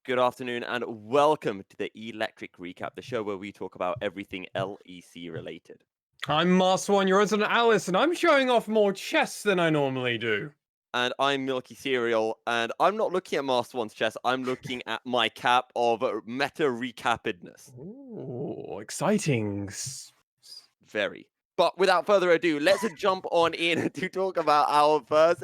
Good afternoon and welcome to the eLECtric Recap, the show where we talk about everything LEC related. I'm MaskedSwan, your resident Alice, and I'm showing off more chess than I normally do. And I'm Milky Cereal, and I'm not looking at Master One's chest, I'm looking at my cap of meta recapedness. Ooh, exciting. Very. But without further ado, let's jump on in to talk about our first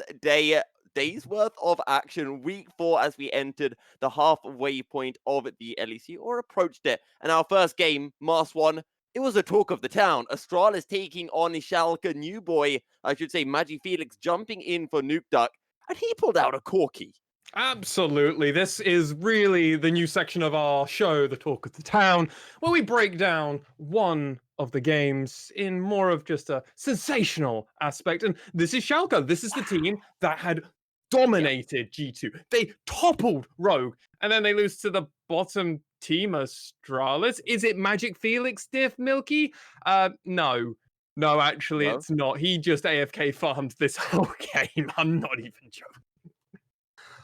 day's worth of action, week 4, as we entered the halfway point of the LEC or approached it. And our first game, Master One, it was a talk of the town. Astralis taking on Schalke, new boy, I should say, Magi Felix jumping in for Nuke Duck, and he pulled out a corky. Absolutely. This is really the new section of our show, The Talk of the Town, where we break down one of the games in more of just a sensational aspect. And this is Schalke. This is the team that had dominated G2. They toppled Rogue, and then they lose to the bottom team, Astralis. Is it Magic Felix diff, Milky? No. No, actually, No? it's not. He just AFK farmed this whole game. I'm not even joking.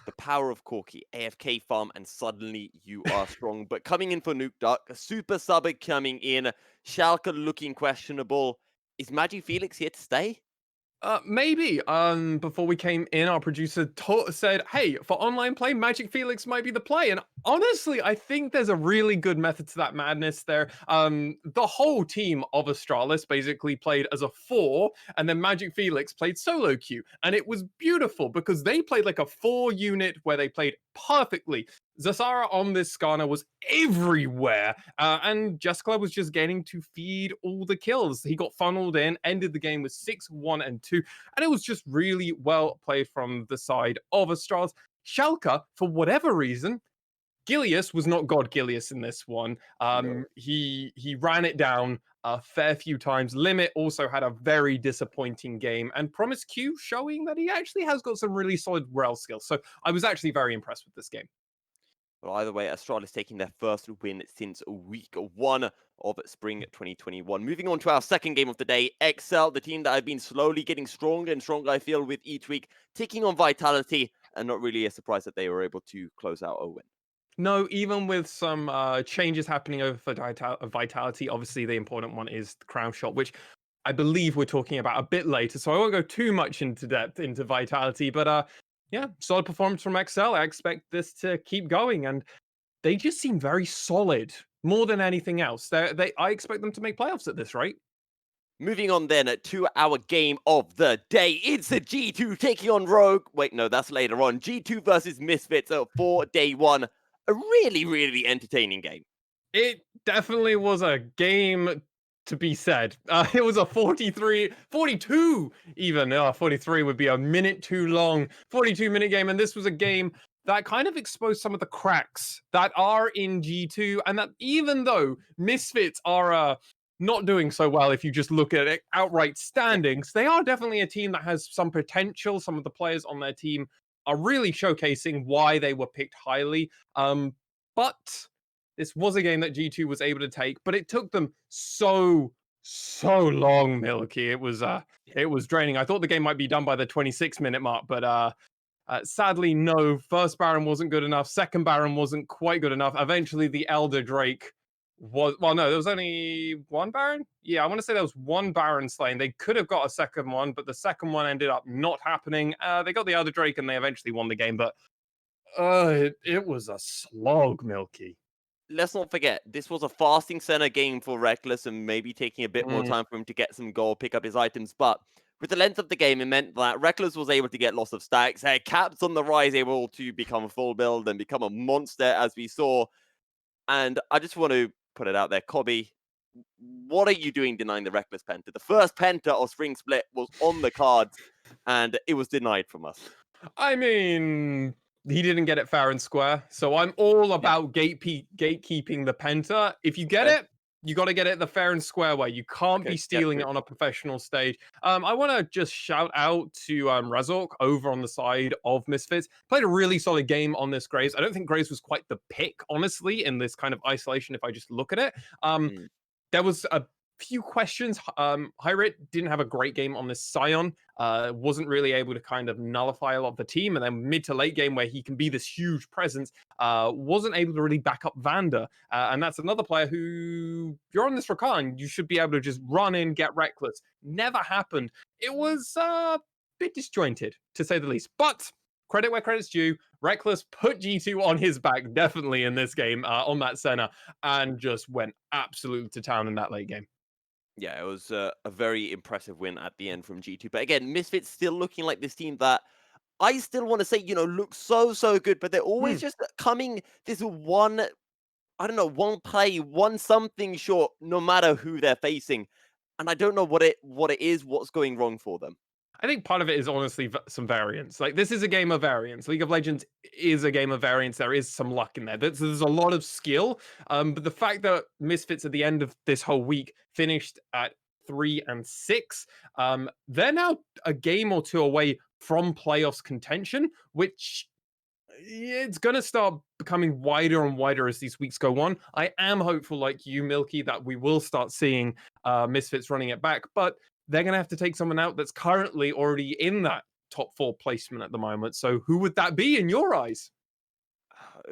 The power of Corky, AFK farm, and suddenly you are strong. But coming in for Nuke Duck, a super sub coming in, Schalke looking questionable. Is Magi Felix here to stay? Maybe. Before we came in, our producer said, "Hey, for online play, Magic Felix might be the play." And honestly, I think there's a really good method to that madness there. The whole team of Astralis basically played as a 4, and then Magic Felix played solo queue, and it was beautiful because they played like a 4 unit where they played perfectly. Zasara on this Skarner was everywhere, and Jessica was just getting to feed all the kills. He got funneled in, ended the game with 6-1-2, and it was just really well played from the side of Astralis. Schalke, for whatever reason, Gilius was not God Gilius in this one. No. He ran it down a fair few times. Limit also had a very disappointing game, and Promise Q showing that he actually has got some really solid rel skills. So I was actually very impressed with this game. Well, either way, Astralis taking their first win since week 1 of spring 2021. Moving on to our second game of the day, Excel, the team that have been slowly getting stronger and stronger, I feel, with each week, taking on Vitality, and not really a surprise that they were able to close out a win. No, even with some changes happening over for Vitality, obviously the important one is the crown shot, which I believe we're talking about a bit later. So I won't go too much into depth into Vitality, but yeah, solid performance from XL. I expect this to keep going, and they just seem very solid more than anything else. I expect them to make playoffs at this rate. Moving on then to our game of the day. It's a G2 taking on Rogue. Wait, no, that's later on. G2 versus Misfits for day 1. A really, really entertaining game. It definitely was a game to be said. It was a 43, 42 even. 43 would be a minute too long. 42-minute game, and this was a game that kind of exposed some of the cracks that are in G2, and that even though Misfits are not doing so well, if you just look at it outright standings, they are definitely a team that has some potential. Some of the players on their team are really showcasing why they were picked highly. But this was a game that G2 was able to take, but it took them so long, Milky. It was draining. I thought the game might be done by the 26-minute mark, but sadly, no. First Baron wasn't good enough. Second Baron wasn't quite good enough. Eventually, the Elder Drake was... Well, no, there was only one Baron? Yeah, I want to say there was one Baron slain. They could have got a second one, but the second one ended up not happening. They got the Elder Drake, and they eventually won the game, but it was a slog, Milky. Let's not forget, this was a fasting center game for Reckless and maybe taking a bit more time for him to get some gold, pick up his items. But with the length of the game, it meant that Reckless was able to get lots of stacks. Caps on the rise, able to become a full build and become a monster, as we saw. And I just want to put it out there, Cobby, what are you doing denying the Reckless Penta? The first Penta of Spring Split was on the cards, and it was denied from us. I mean, he didn't get it fair and square, so I'm all about gatekeeping the Penta. If you get it, you got to get it the fair and square way. You can't be stealing it on a professional stage. I want to just shout out to Razork over on the side of Misfits. Played a really solid game on this Graves. I don't think Graves was quite the pick, honestly, in this kind of isolation if I just look at it. There was a few questions. Hyrit didn't have a great game on this Scion. Wasn't really able to kind of nullify a lot of the team. And then mid to late game, where he can be this huge presence, wasn't able to really back up Vander. And that's another player who, if you're on this Rakan, you should be able to just run in, get reckless. Never happened. It was a bit disjointed, to say the least. But credit where credit's due. Reckless put G2 on his back, definitely in this game, on that center, and just went absolutely to town in that late game. Yeah, it was a very impressive win at the end from G2. But again, Misfits still looking like this team that I still want to say, looks so good, but they're always Hmm. just coming this one, I don't know, one play, one something short, no matter who they're facing. And I don't know what it is, what's going wrong for them. I think part of it is honestly some variance. Like, this is a game of variance. League of Legends is a game of variance. There is some luck in there. There's a lot of skill. But the fact that Misfits at the end of this whole week finished at 3-6, they're now a game or two away from playoffs contention, which it's going to start becoming wider and wider as these weeks go on. I am hopeful, like you, Milky, that we will start seeing Misfits running it back, but they're going to have to take someone out that's currently already in that top 4 placement at the moment. So who would that be in your eyes?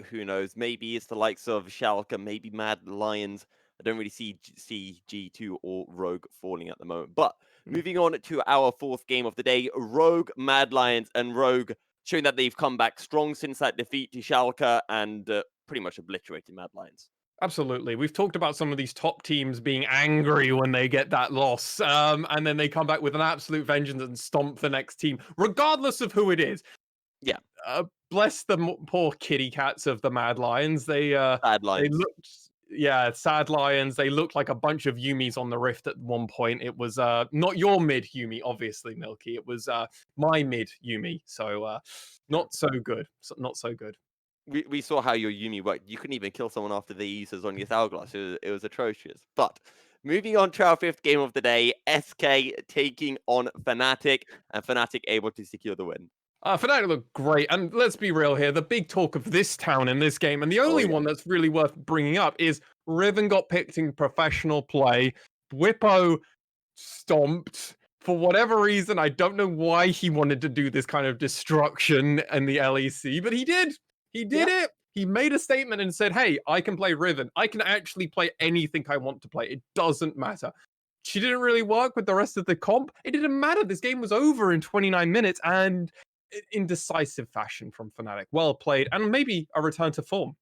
Who knows? Maybe it's the likes of Schalke, maybe Mad Lions. I don't really see G2 or Rogue falling at the moment. But Mm. moving on to our fourth game of the day, Rogue, Mad Lions, and Rogue showing that they've come back strong since that defeat to Schalke and pretty much obliterated Mad Lions. Absolutely. We've talked about some of these top teams being angry when they get that loss, and then they come back with an absolute vengeance and stomp the next team, regardless of who it is. Yeah, Bless the poor kitty cats of the Mad Lions. Bad They Lions. looked, yeah, sad lions. They looked like a bunch of Yumis on the Rift at one point. It was not your mid Yumi, obviously, Milky. It was my mid Yumi. So Yeah. not so good. Not so good. We saw how your Yumi worked. You couldn't even kill someone after they used on your Hourglass. It was atrocious. But moving on to our fifth game of the day, SK taking on Fnatic, and Fnatic able to secure the win. Fnatic looked great, and let's be real here. The big talk of this town in this game, and the Oh only yeah, one that's really worth bringing up, is Riven got picked in professional play. Whippo stomped for whatever reason. I don't know why he wanted to do this kind of destruction in the LEC, but he did. He yeah. did it. He made a statement and said, "Hey, I can play Riven. I can actually play anything I want to play. It doesn't matter." She didn't really work with the rest of the comp. It didn't matter. This game was over in 29 minutes and in decisive fashion from Fnatic. Well played, and maybe a return to form.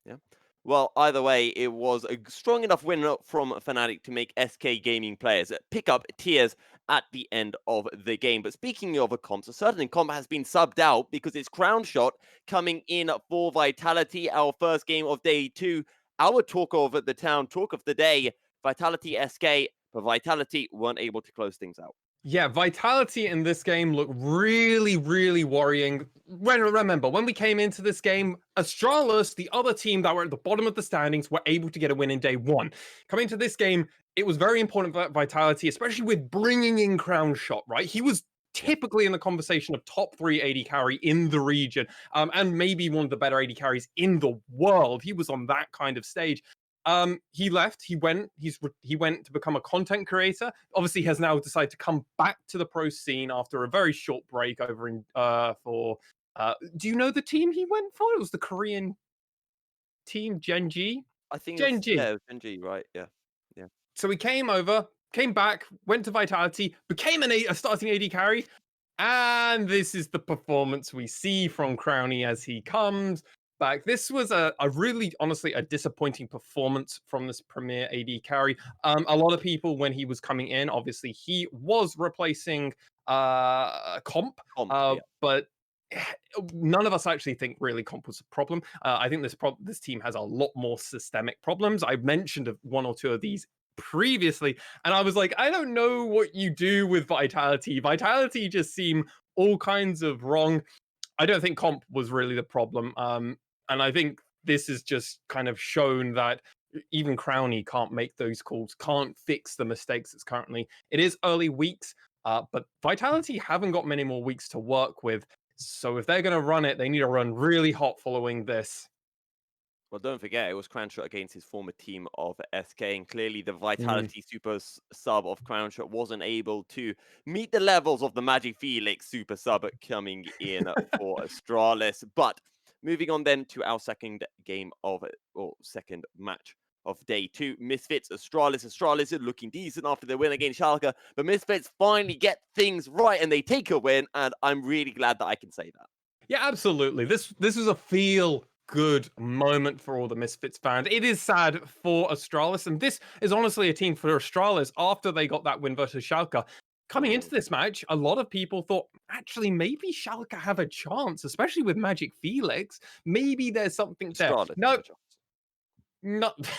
Yeah. Well, either way, it was a strong enough win from Fnatic to make SK Gaming players pick up tiers at the end of the game. But speaking of a comp, a certain comp has been subbed out because it's Crown Shot coming in for Vitality, our first game of day 2. Our talk of the town, talk of the day, Vitality SK, but Vitality weren't able to close things out. Yeah, Vitality in this game looked really, really worrying. Remember, when we came into this game, Astralis, the other team that were at the bottom of the standings, were able to get a win in day 1. Coming to this game, it was very important for Vitality, especially with bringing in Crown Shot, right? He was Yeah. typically in the conversation of top 3 AD carry in the region, and maybe one of the better AD carries in the world. He was on that kind of stage. He left. He went to become a content creator. Obviously, has now decided to come back to the pro scene after a very short break over in for. Do you know the team he went for? It was the Korean team, Genji. I think Genji. it was NG, right? Yeah. Yeah. So he came over, came back, went to Vitality, became a starting AD carry, and this is the performance we see from Crownie as he comes back. This was a really, honestly, a disappointing performance from this premier AD carry. A lot of people, when he was coming in, obviously he was replacing Comp, Comp, yeah. but none of us actually think really Comp was a problem. I think this team has a lot more systemic problems. I mentioned one or two of these previously, and I was like, I don't know what you do with Vitality. Vitality just seem all kinds of wrong. I don't think Comp was really the problem. And I think this is just kind of shown that even Crownie can't make those calls, can't fix the mistakes it's currently. It is early weeks, but Vitality haven't got many more weeks to work with. So if they're going to run it, they need to run really hot following this. Well, don't forget, it was Crownshot against his former team of SK, and clearly the Mm. Vitality Super Sub of Crownshot wasn't able to meet the levels of the Magic Felix Super Sub coming in for Astralis. But moving on then to our second game of, or second match of day 2, Misfits, Astralis. Astralis are looking decent after their win against Schalke, but Misfits finally get things right and they take a win, and I'm really glad that I can say that. Yeah, absolutely. This was a feel good moment for all the Misfits fans. It is sad for Astralis, and this is honestly a team for Astralis after they got that win versus Schalke. Coming into Mm. this match, a lot of people thought actually maybe Schalke have a chance, especially with Magic Felix. Maybe there's something there. Astralis have No, a chance. not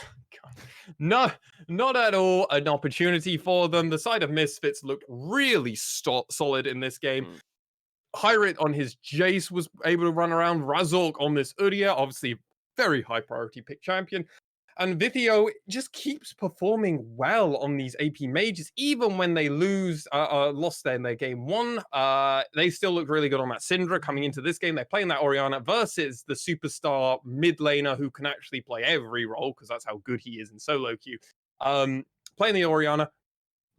no, not at all an opportunity for them. The side of Misfits looked really solid in this game. Mm. Hyrit on his Jace was able to run around. Razork on this Udyr, obviously very high priority pick champion. And Vithio just keeps performing well on these AP mages, even when they lost in their game 1. They still look really good on that Syndra coming into this game. They're playing that Orianna versus the superstar mid laner who can actually play every role because that's how good he is in solo queue. Playing the Orianna,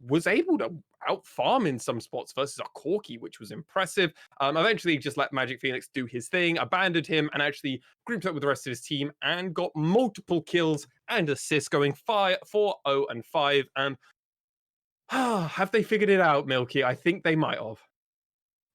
was able to out farm in some spots versus a Corki, which was impressive. Eventually, just let Magic Phoenix do his thing, abandoned him, and actually grouped up with the rest of his team and got multiple kills and assists, going 4-0 and 5. And have they figured it out, Milky? I think they might have.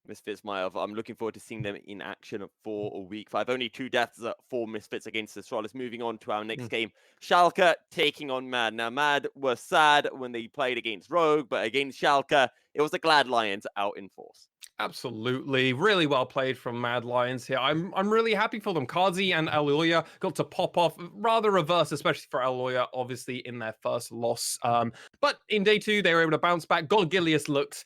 Misfits might have. I'm looking forward to seeing them in action for week 5. Only 2 deaths for Misfits against Astralis. Moving on to our next game. Schalke taking on Mad. Now, Mad were sad when they played against Rogue, but against Schalke, it was the Glad Lions out in force. Absolutely. Really well played from Mad Lions here. I'm really happy for them. Kazi and Aloya got to pop off, rather reverse, especially for Aloya, obviously, in their first loss. But in day 2, they were able to bounce back. God Gilius looks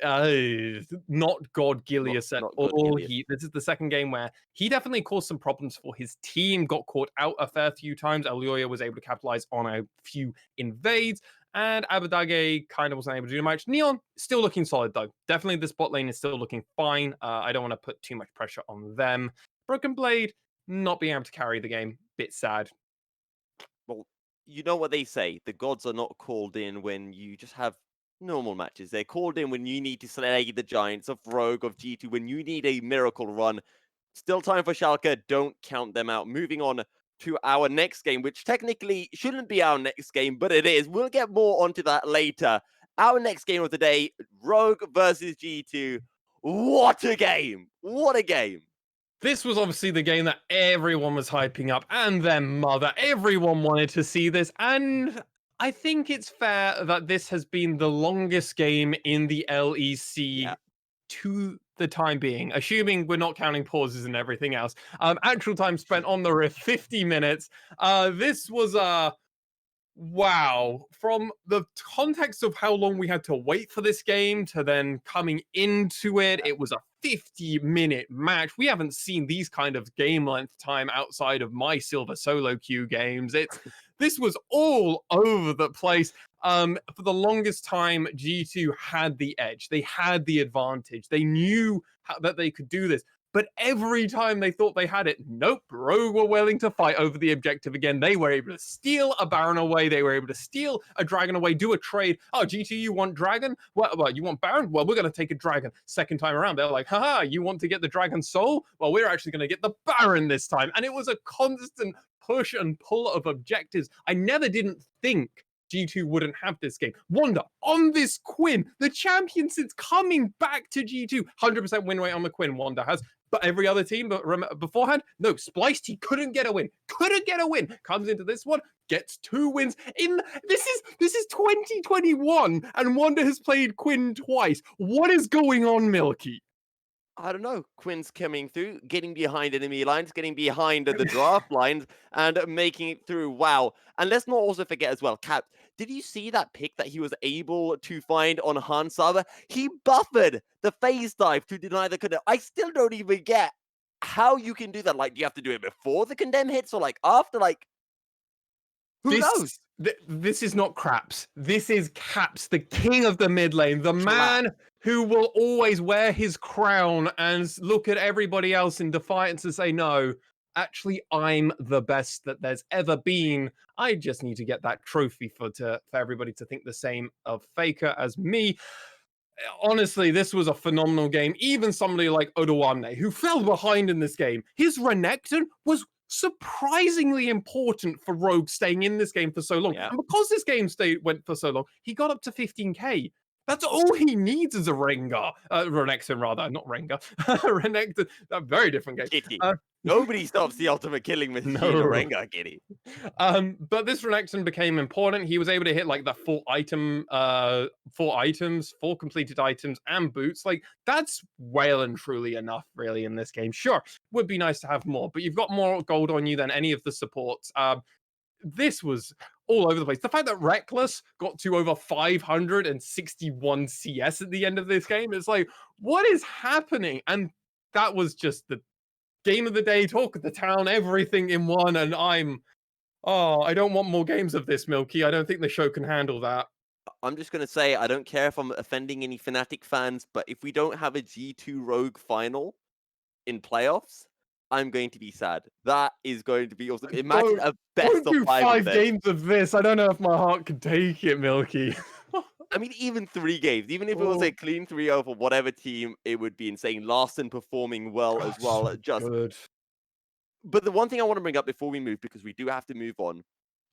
not God Gilius at Not God all. Gilius. This is the second game where he definitely caused some problems for his team, got caught out a fair few times. Aloya was able to capitalize on a few invades, and Abadage kind of wasn't able to do much. Neon still looking solid though. Definitely the bot lane is still looking fine. I don't want to put too much pressure on them. Broken Blade not being able to carry the game, bit sad. Well, you know what they say. The gods are not called in when you just have normal matches. They're called in when you need to slay the giants of Rogue, of G2, when you need a miracle run. Still time for Schalke. Don't count them out. Moving on to our next game, which technically shouldn't be our next game, but it is. We'll get more onto that later. Our next game of the day, Rogue versus G2. What a game! What a game! This was obviously the game that everyone was hyping up, and their mother. Everyone wanted to see this, and I think it's fair that this has been the longest game in the Yeah. LEC to the time being, assuming we're not counting pauses and everything else. Actual time spent on the Rift, 50 minutes. This was wow, from the context of how long we had to wait for this game to then coming into it, it was a 50-minute match. We haven't seen these kind of game length time outside of my silver solo queue games. This was all over the place. For the longest time, G2 had the edge. They had the advantage. They knew that they could do this. But every time they thought they had it, nope, Rogue were willing to fight over the objective again. They were able to steal a Baron away. They were able to steal a Dragon away, do a trade. Oh, G2, you want Dragon? Well, you want Baron? Well, we're going to take a Dragon. Second time around, they're like, haha, you want to get the Dragon Soul? Well, we're actually going to get the Baron this time. And it was a constant push and pull of objectives. I never didn't think G2 wouldn't have this game. Wanda on this Quinn, the champion since coming back to G2. 100% win rate on the Quinn, Wanda has. But every other team beforehand, no, Spliced, he couldn't get a win. Couldn't get a win. Comes into this one, gets 2 wins. This is 2021, and Wanda has played Quinn twice. What is going on, Milky? I don't know. Quinn's coming through, getting behind enemy lines, getting behind the draft lines, and making it through. Wow. And let's not also forget as well, Cap, did you see that pick that he was able to find on Hansaba? He buffered the phase dive to deny the condemn. I still don't even get how you can do that. Like, do you have to do it before the condemn hits or like after? Like, who knows? This is not Craps. This is Caps, the king of the mid lane, the man who will always wear his crown and look at everybody else in defiance and say no. actually, I'm the best that there's ever been. I just need to get that trophy for everybody to think the same of Faker as me. Honestly, this was a phenomenal game. Even somebody like Odoamne, who fell behind in this game, his Renekton was surprisingly important for Rogue staying in this game for so long. Yeah. And because this game went for so long, he got up to 15k. That's all he needs as a Renekton rather, not Rengar. Renekton, a very different game. Kitty. Uh, Nobody stops the ultimate killing machine of no. Rengar, Kitty. But this Renekton became important. He was able to hit like the four completed items and boots. Like that's well and truly enough, really, in this game. Sure, would be nice to have more, but you've got more gold on you than any of the supports. This was all over the place. The fact that Reckless got to over 561 CS at the end of this game, it's like, what is happening? And that was just the game of the day, talk of the town, everything in one. And I don't want more games of this, Milky. I don't think the show can handle that. I'm just going to say, I don't care if I'm offending any Fnatic fans, but if we don't have a G2 Rogue final in playoffs, I'm going to be sad. That is going to be awesome. Imagine a best Don't of do 5 five event. games of this. I don't know if my heart can take it, Milky. I mean, even 3 games, even if it was a clean 3-0 for whatever team, it would be insane. Larson performing well as well. So good. But the one thing I want to bring up before we move, because we do have to move on,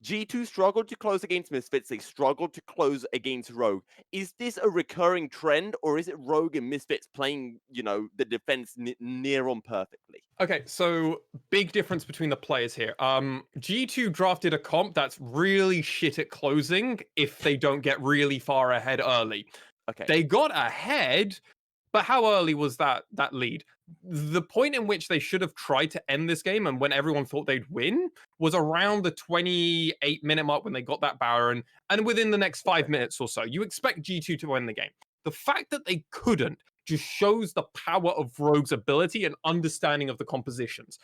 G2 struggled to close against Misfits. They struggled to close against Rogue. Is this a recurring trend, or is it Rogue and Misfits playing, the defense near on perfectly? Okay, so big difference between the players here. G2 drafted a comp that's really shit at closing if they don't get really far ahead early. Okay. They got ahead, but how early was that lead? The point in which they should have tried to end this game and when everyone thought they'd win was around the 28-minute mark when they got that Baron, and within the next 5 minutes or so. You expect G2 to win the game. The fact that they couldn't just shows the power of Rogue's ability and understanding of the compositions.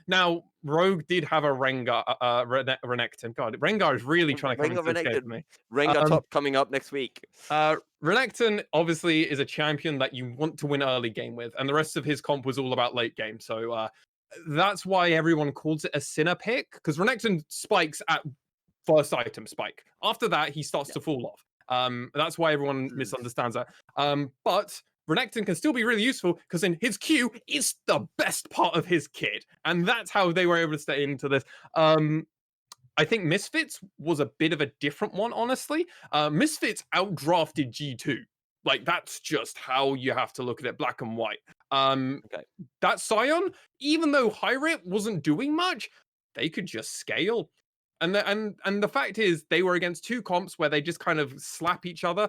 Now, Rogue did have a Renekton. God, Rengar is really trying to come into this game for me. Rengar top coming up next week. Renekton obviously is a champion that you want to win early game with, and the rest of his comp was all about late game. So that's why everyone calls it a Sinner pick, because Renekton spikes at first item spike. After that, he starts to fall off. That's why everyone misunderstands that. But Renekton can still be really useful because in his Q is the best part of his kit. And that's how they were able to stay into this. I think Misfits was a bit of a different one, honestly. Misfits outdrafted G2. Like, that's just how you have to look at it, black and white. Okay. That Scion, even though Hyrit wasn't doing much, they could just scale. And the fact is, they were against 2 comps where they just kind of slap each other.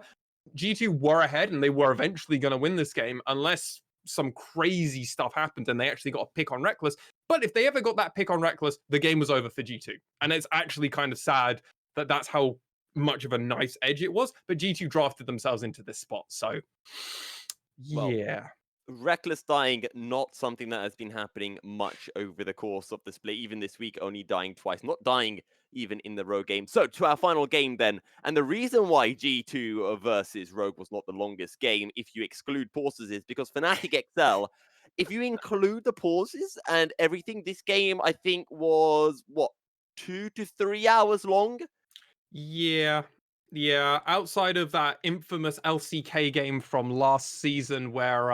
G2 were ahead and they were eventually going to win this game unless some crazy stuff happened and they actually got a pick on Reckless. But if they ever got that pick on Reckless, the game was over for G2. And it's actually kind of sad that that's how much of a nice edge it was. But G2 drafted themselves into this spot. So, yeah. Well, Reckless dying, not something that has been happening much over the course of the split. Even this week, only dying twice. Not dying even in the Rogue game. So to our final game then. And the reason why G2 versus Rogue was not the longest game, if you exclude pauses, is because Fnatic Excel, if you include the pauses and everything, this game, I think, was, 2 to 3 hours long? Yeah. Outside of that infamous LCK game from last season where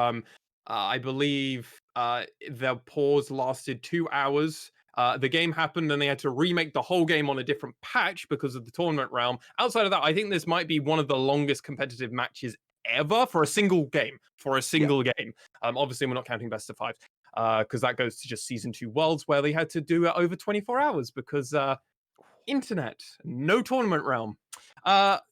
I believe the pause lasted 2 hours. The game happened and they had to remake the whole game on a different patch because of the tournament realm. Outside of that, I think this might be one of the longest competitive matches ever for a single game. Game. Obviously, we're not counting best of 5 because that goes to just season 2 worlds where they had to do it over 24 hours because internet, no tournament realm.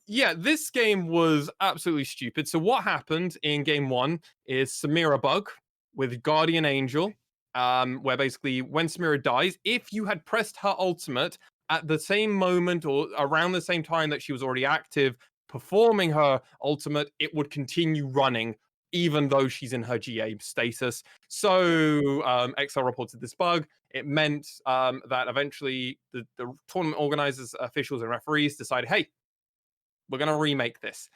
This game was absolutely stupid. So what happened in game 1 is Samira bug with Guardian Angel, where basically when Samira dies, if you had pressed her ultimate at the same moment or around the same time that she was already active performing her ultimate, it would continue running even though she's in her GA status. So XL reported this bug. It meant that eventually the tournament organizers, officials, and referees decided, hey, we're going to remake this.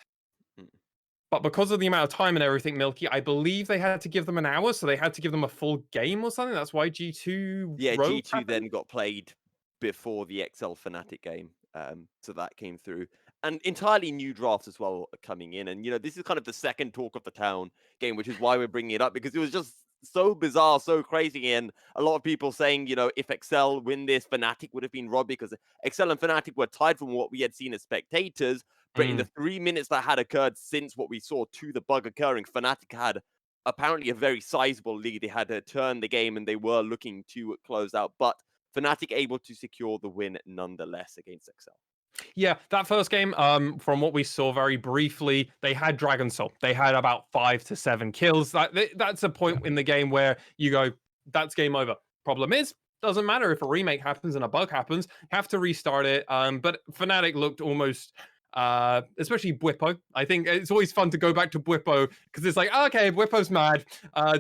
But because of the amount of time and everything, Milky, I believe they had to give them an hour, so they had to give them a full game or something. That's why G2 Yeah, Rogue G2 happened. then got played before the XL Fnatic game. So that came through. And entirely new drafts as well are coming in. And, this is kind of the second talk of the town game, which is why we're bringing it up because it was just so bizarre, so crazy. And a lot of people saying, if XL win this, Fnatic would have been robbed because XL and Fnatic were tied from what we had seen as spectators. But in the 3 minutes that had occurred since what we saw to the bug occurring, Fnatic had apparently a very sizable lead. They had to turn the game and they were looking to close out, but Fnatic able to secure the win nonetheless against XL. Yeah, that first game, from what we saw very briefly, they had Dragon Soul. They had about 5 to 7 kills. That's a Yeah. point in the game where you go, that's game over. Problem is, doesn't matter if a remake happens and a bug happens, have to restart it. But Fnatic looked almost, especially Bwipo. I think it's always fun to go back to Bwipo because it's like, okay, Bwipo's mad.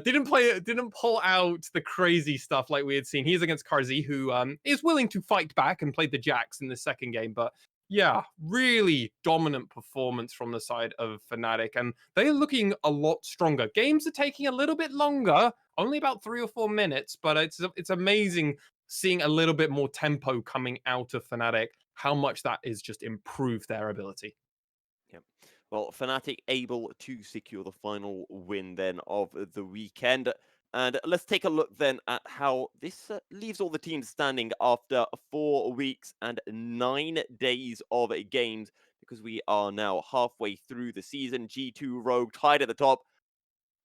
Didn't pull out the crazy stuff like we had seen. He's against Karzi, who is willing to fight back and played the Jax in the second game, but yeah, really dominant performance from the side of Fnatic, and they're looking a lot stronger. Games are taking a little bit longer, only about 3 or 4 minutes, but it's amazing seeing a little bit more tempo coming out of Fnatic. How much that is just improved their ability. Yeah. Well, Fnatic able to secure the final win then of the weekend. And let's take a look then at how this leaves all the teams standing after 4 weeks and 9 days of games, because we are now halfway through the season. G2 Rogue tied at the top,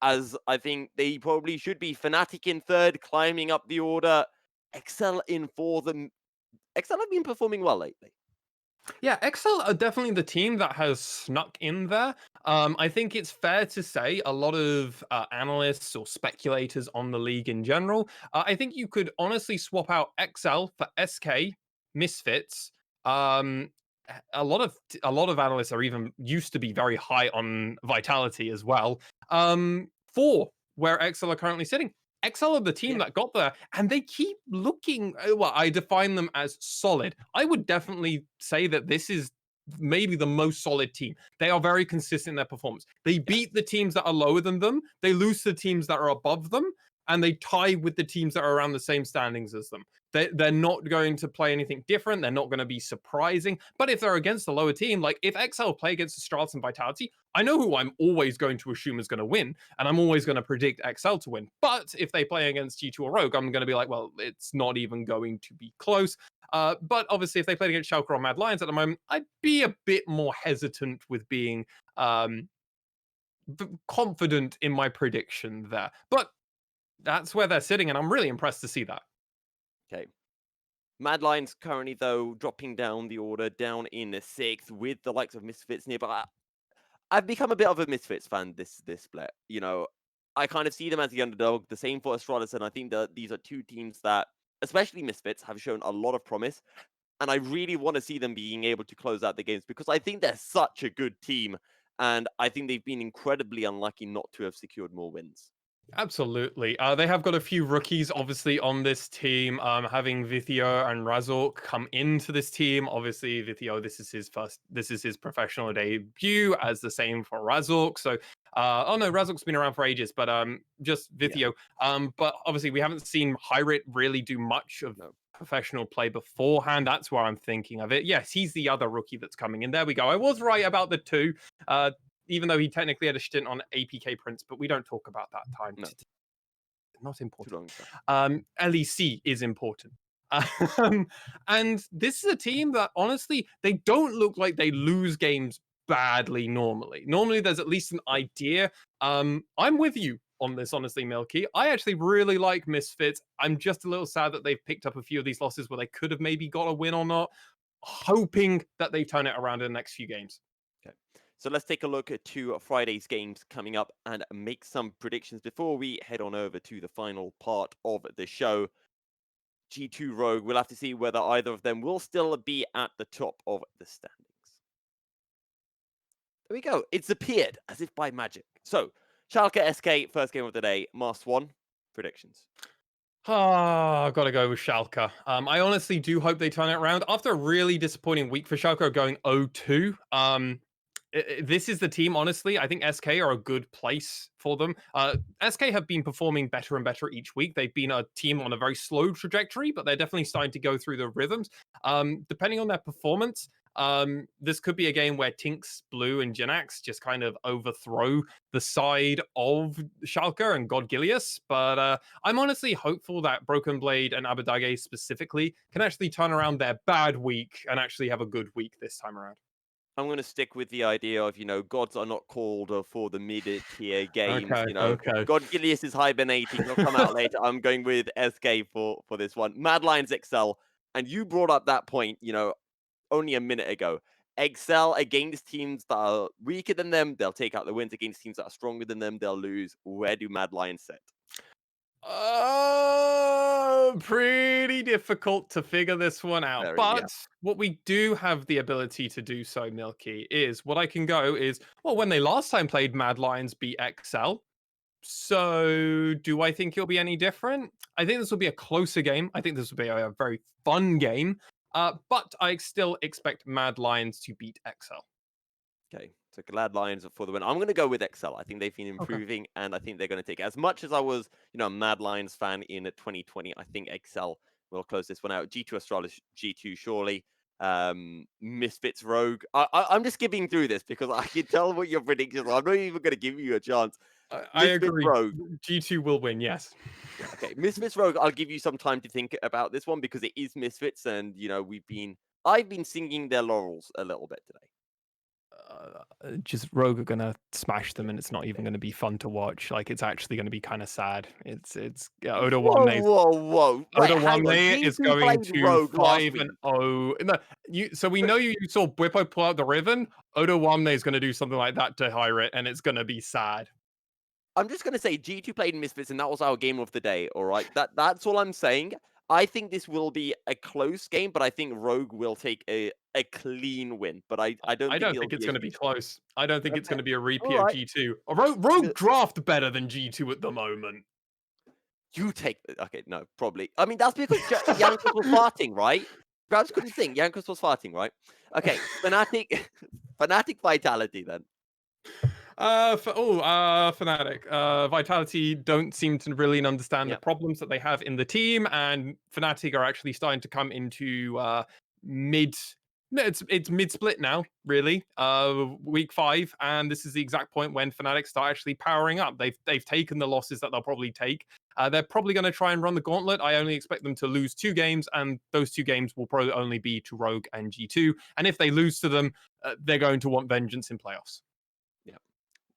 as I think they probably should be. Fnatic in third, climbing up the order. XL in fourth. And XL have been performing well lately. Yeah, Excel are definitely the team that has snuck in there. I think it's fair to say a lot of analysts or speculators on the league in general. I think you could honestly swap out XL for SK, Misfits. Um, a lot of analysts are even used to be very high on Vitality as well. For where XL are currently sitting. XL are the team Yeah. that got there, and they keep looking. Well, I define them as solid. I would definitely say that this is maybe the most solid team. They are very consistent in their performance. They beat Yes. the teams that are lower than them, they lose to teams that are above them, and they tie with the teams that are around the same standings as them. They're not going to play anything different. They're not going to be surprising. But if they're against a lower team, like if XL play against Astralis and Vitality, I know who I'm always going to assume is going to win, and I'm always going to predict XL to win. But if they play against G2 or Rogue, I'm going to be like, well, it's not even going to be close. But obviously, if they played against Schalke or Mad Lions at the moment, I'd be a bit more hesitant with being confident in my prediction there. But that's where they're sitting, and I'm really impressed to see that. Okay. Mad Lions currently, though, dropping down the order, down in the sixth, with the likes of Misfits nearby. I've become a bit of a Misfits fan this split. I kind of see them as the underdog. The same for Astralis, and I think that these are two teams that, especially Misfits, have shown a lot of promise. And I really want to see them being able to close out the games because I think they're such a good team, and I think they've been incredibly unlucky not to have secured more wins. Absolutely. They have got a few rookies, obviously, on this team. Having Vithio and Razork come into this team. Obviously, Vithio, this is his professional debut, as the same for Razork. So, oh no, Razork's been around for ages, but just Yeah, Vithio. But obviously, we haven't seen Hyrit really do much of no. professional play beforehand. That's where I'm thinking of it. Yes, he's the other rookie that's coming in. There we go. I was right about the two. Uh, even though he technically had a stint on APK Prince, but we don't talk about that time. No, Not too important. long ago. LEC is important. Um, and this is a team that honestly, they don't look like they lose games badly normally. Normally, there's at least an Yeah. idea. I'm with you on this, honestly, Milky. I actually really like Misfits. I'm just a little sad that they've picked up a few of these losses where they could have maybe got a win or not. Hoping that they turn it around in the next few games. Okay. So let's take a look at Friday's games coming up and make some predictions before we head on over to the final part of the show. G2 Rogue, we'll have to see whether either of them will still be at the top of the standings. There we go. It's appeared as if by magic. So, Schalke SK, first game of the day. MaskedSwan, predictions. Ah, I've got to go with Schalke. I honestly do hope they turn it around after a really disappointing week for Schalke going 0-2. this is the team, honestly. I think SK are a good place for them. SK have been performing better and better each week. They've been a team on a very slow trajectory, but they're definitely starting to go through the rhythms. Depending on their performance, this could be a game where Tinks, Blue, and Jinax just kind of overthrow the side of Schalke and God Gilius. But I'm honestly hopeful that Broken Blade and Abadage specifically can actually turn around their bad week and actually have a good week this time around. I'm going to stick with the idea of, gods are not called for the mid-tier games. Okay, okay. God Gilius is hibernating. He'll come out later. I'm going with SK for this one. Mad Lions excel. And you brought up that point, only a minute ago. Excel against teams that are weaker than them. They'll take out the wins against teams that are stronger than them. They'll lose. Where do Mad Lions sit? Pretty difficult to figure this one out. Very, yeah. But what we do have the ability to do so, Milky, is what I can go is, well, when they last time played Mad Lions beat XL. So do I think it'll be any different? I think this will be a closer game. I think this will be a very fun game. But I still expect Mad Lions to beat XL. Okay, so Glad Lions for the win. I'm going to go with Excel. I think they've been improving, and I think they're going to take it. As much as I was, a Mad Lions fan in 2020, I think Excel will close this one out. G2 Astralis, G2 surely. Misfits Rogue. I'm just skipping through this because I can tell what your predictions are. I'm not even going to give you a chance. I agree. Rogue. G2 will win, yes. Okay, Misfits Rogue, I'll give you some time to think about this one because it is Misfits, and, I've been singing their laurels a little bit today. Just Rogue are gonna smash them, and it's not even gonna be fun to watch. Like, it's actually gonna be kind of sad. Oda Wamne. Whoa! Oda Wait, hang on. Wamne is G2 going played to Rogue last 5 week. and 0. So we know you saw Bwipo pull out the Riven. Oda Wamne is gonna do something like that to Hyrit, and it's gonna be sad. I'm just gonna say G2 played Misfits, and that was our game of the day. All right, that's all I'm saying. I think this will be a close game, but I think Rogue will take a clean win. But I don't think it'll it's be going to be close. I don't think it's going to be a repeat of right. G2. Rogue draft better than G2 at the moment. You take okay, no, probably. I mean, that's because Jankos was farting, right? Grabs couldn't think. Jankos was farting, right? Okay, Fnatic, Fnatic Vitality then. Fnatic. Vitality don't seem to really understand the problems that they have in the team, and Fnatic are actually starting to come into mid. No, it's mid split now, really. Week 5, and this is the exact point when Fnatic start actually powering up. They've taken the losses that they'll probably take. They're probably going to try and run the gauntlet. I only expect them to lose 2 games, and those 2 games will probably only be to Rogue and G2. And if they lose to them, they're going to want vengeance in playoffs.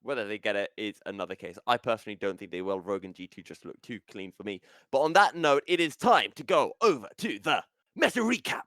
Whether they get it is another case. I personally don't think they will. Rogue and G2 just look too clean for me. But on that note, it is time to go over to the Meta Recap.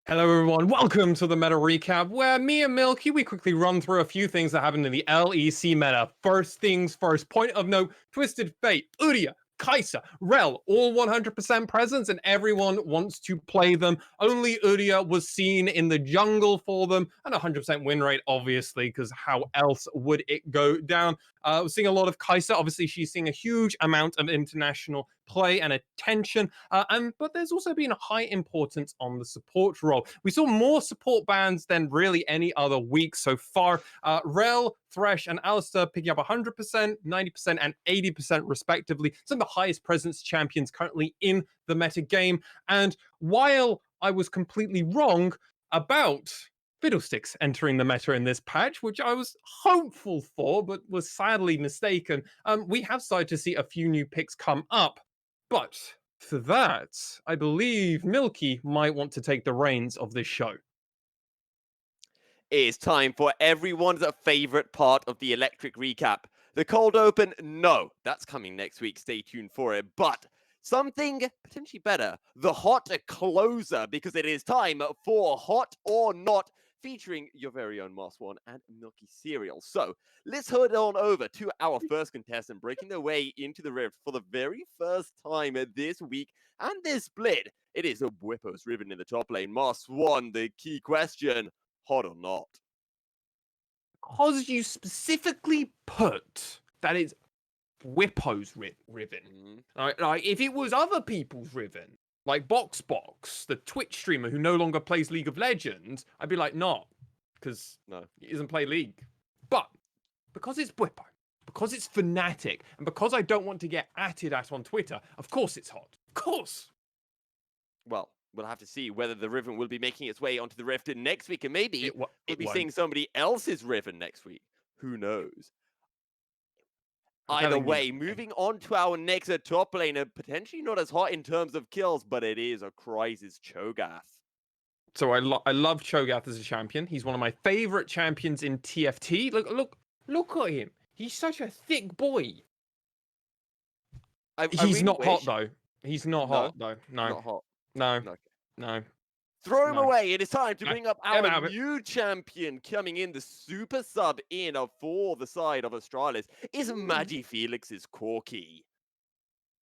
Hello, everyone. Welcome to the Meta Recap, where me and Milky, we quickly run through a few things that happened in the LEC meta. First things first. Point of note, Twisted Fate, Udyr, Kai'Sa, Rel, all 100% presence, and everyone wants to play them. Only Udyr was seen in the jungle for them, and 100% win rate, obviously, because how else would it go down? We're seeing a lot of Kai'Sa. Obviously, she's seeing a huge amount of international play and attention, but there's also been a high importance on the support role. We saw more support bans than really any other week so far. Rel, Thresh, and Alistair picking up 100%, 90%, and 80% respectively. Some of the highest presence champions currently in the meta game. And while I was completely wrong about Fiddlesticks entering the meta in this patch, which I was hopeful for, but was sadly mistaken, we have started to see a few new picks come up. But for that, I believe Milky might want to take the reins of this show. It's time for everyone's favorite part of the eLECtric recap. The cold open, no, that's coming next week. Stay tuned for it. But something potentially better, the hot closer, because it is time for Hot or Not, featuring your very own MaskedSwan and Milky Cereal. So let's head on over to our first contestant, breaking their way into the Rift for the very first time this week and this split. It is a Bwipo's Riven in the top lane. MaskedSwan, the key question, hot or not? Because you specifically put that it's Bwipo's Riven. Like, if it was other people's Riven, like Box, the Twitch streamer who no longer plays League of Legends, I'd be like, not, because No. he doesn't play League. But because it's Bwippo, because it's Fnatic, and because I don't want to get atted at on Twitter, of course it's hot. Of course. Well, we'll have to see whether the Riven will be making its way onto the Rift next week, and maybe we'll be won't. seeing somebody else's Riven next week. Who knows? I'm Either telling you. way, moving on to our next top laner, potentially not as hot in terms of kills, but it is a Crisis Cho'Gath. So I love Cho'Gath as a champion. He's one of my favorite champions in TFT. Look at him. He's such a thick boy. He's really not hot wish- though. He's not No, hot though. No, Not hot. no, No. no. Throw him No. away. It is time to No, bring up get him our out of it. new champion coming in, the super sub in for the side of Astralis. Is Magi Felix's Corki.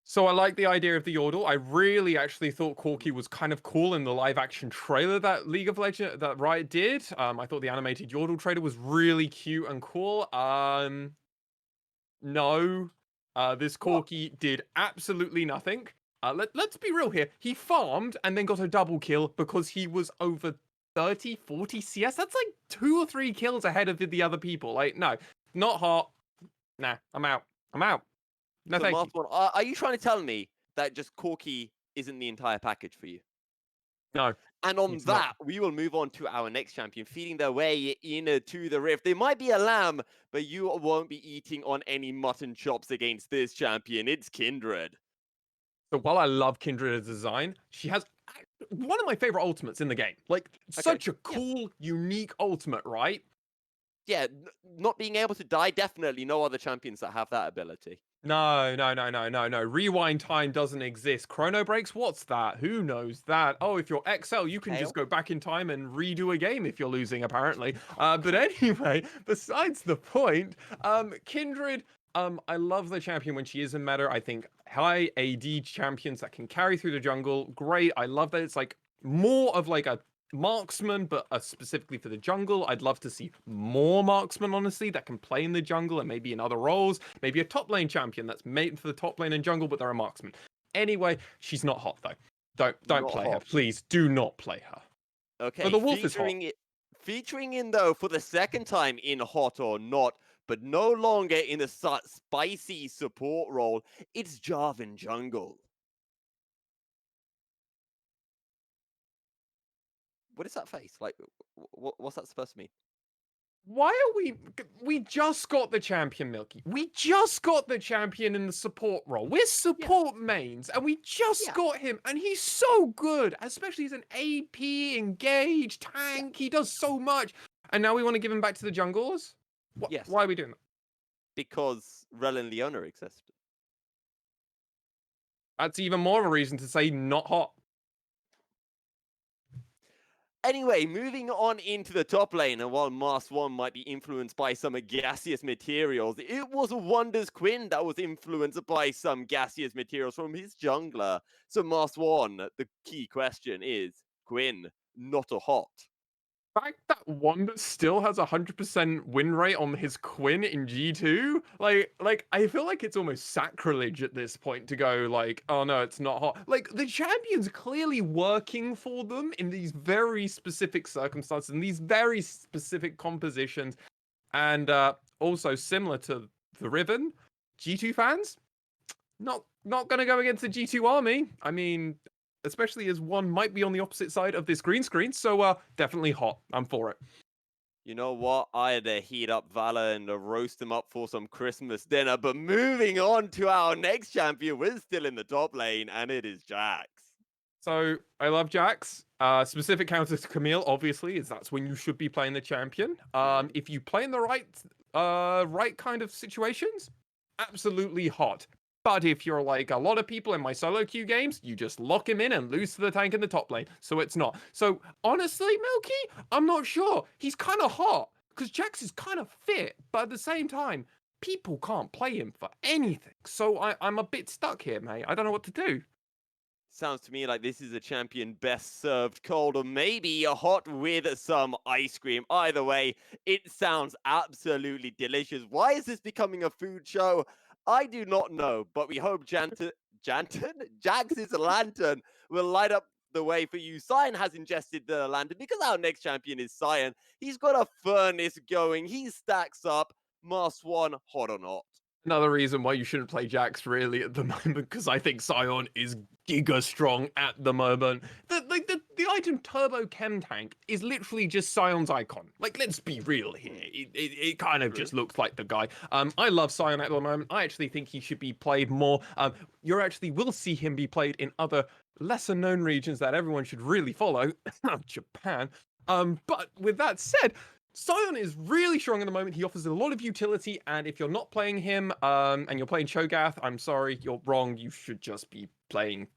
So I like the idea of the Yordle. I really actually thought Corki was kind of cool in the live action trailer that League of Legends that Riot did. I thought the animated Yordle trailer was really cute and cool. No, this Corki did absolutely nothing. Let's be real here. He farmed and then got a double kill because he was over 30, 40 CS. That's like 2 or 3 kills ahead of the other people. Like, no, not hot. Nah, I'm out. I'm out. No, So thank you. One, are you trying to tell me that just Corki isn't the entire package for you? No. And on It's that, not. we will move on to our next champion, feeding their way into the Rift. They might be a lamb, but you won't be eating on any mutton chops against this champion. It's Kindred. So while I love Kindred's design, she has one of my favorite ultimates in the game. Like, such a cool, unique ultimate, right? Yeah, not being able to die, definitely no other champions that have that ability. No. Rewind time doesn't exist. Chrono breaks? What's that? Who knows that? Oh, if you're XL, you can just go back in time and redo a game if you're losing, apparently. But anyway, besides the point, Kindred, I love the champion when she is in meta. I think high AD champions that can carry through the jungle, great. I love that it's like more of like a marksman, but specifically for the jungle. I'd love to see more marksmen, honestly, that can play in the jungle and maybe in other roles. Maybe a top lane champion that's made for the top lane and jungle, but they're a marksman. Anyway, she's not hot though. Don't play her, please. Do not play her. Okay, but the wolf is hot. Featuring in though for the second time in Hot or Not, but no longer in the spicy support role. It's Jarvan Jungle. What is that face? Like, what's that supposed to mean? Why are we just got the champion, Milky. We just got the champion in the support role. We're support mains, and we just got him, and he's so good, especially as an AP, engaged, tank. He does so much. And now we want to give him back to the junglers? Yes. Why are we doing that? Because Rel and Leona exist. That's even more of a reason to say not hot. Anyway, moving on into the top lane, and while MaskedSwan might be influenced by some gaseous materials, it was Wonders Quinn that was influenced by some gaseous materials from his jungler. So MaskedSwan, the key question is, Quinn, not a hot? The fact that Wanda still has 100% win rate on his Quinn in G2, like I feel like it's almost sacrilege at this point to go like, oh no, it's not hot. Like the champion's clearly working for them in these very specific circumstances, in these very specific compositions, and also similar to the Riven, G2 fans, not gonna go against the G2 army. I mean, especially as one might be on the opposite side of this green screen. So definitely hot. I'm for it. You know what? I'd heat up Valor and roast him up for some Christmas dinner. But moving on to our next champion, we're still in the top lane, and it is Jax. So I love Jax. Specific counter to Camille, obviously, is that's when you should be playing the champion. If you play in the right kind of situations, absolutely hot. But if you're like a lot of people in my solo queue games, you just lock him in and lose to the tank in the top lane. So it's not. So honestly, Milky, I'm not sure. He's kind of hot because Jax is kind of fit, but at the same time, people can't play him for anything. So I'm a bit stuck here, mate. I don't know what to do. Sounds to me like this is a champion best served cold, or maybe a hot with some ice cream. Either way, it sounds absolutely delicious. Why is this becoming a food show? I do not know, but we hope Janton? Jax's lantern will light up the way for you. Cyan has ingested the lantern because our next champion is Cyan. He's got a furnace going. He stacks up. MaskedSwan, hot or not? Another reason why you shouldn't play Jax really at the moment, because I think Sion is giga strong at the moment. The item Turbo Chem Tank is literally just Sion's icon. Like, let's be real here. It kind of just looks like the guy. I love Sion at the moment. I actually think he should be played more. You actually will see him be played in other lesser known regions that everyone should really follow. Japan. But with that said, Sion is really strong at the moment. He offers a lot of utility, and if you're not playing him, and you're playing Cho'Gath, I'm sorry, you're wrong. You should just be playing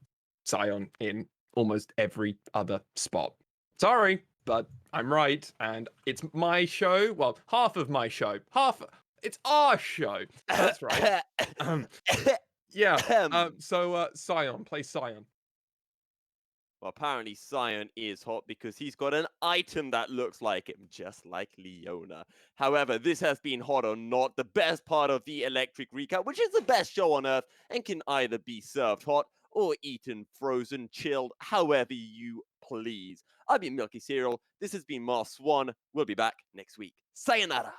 Sion in almost every other spot. Sorry, but I'm right, and it's my show. Well, half of my show. It's our show. That's right. Yeah. So Sion, play Sion. Well, apparently Cyan is hot because he's got an item that looks like him, just like Leona. However, this has been hot or not, the best part of the eLECtric recap, which is the best show on earth and can either be served hot or eaten, frozen, chilled, however you please. I've been Milky Cereal. This has been MaskedSwan. We'll be back next week. Sayonara.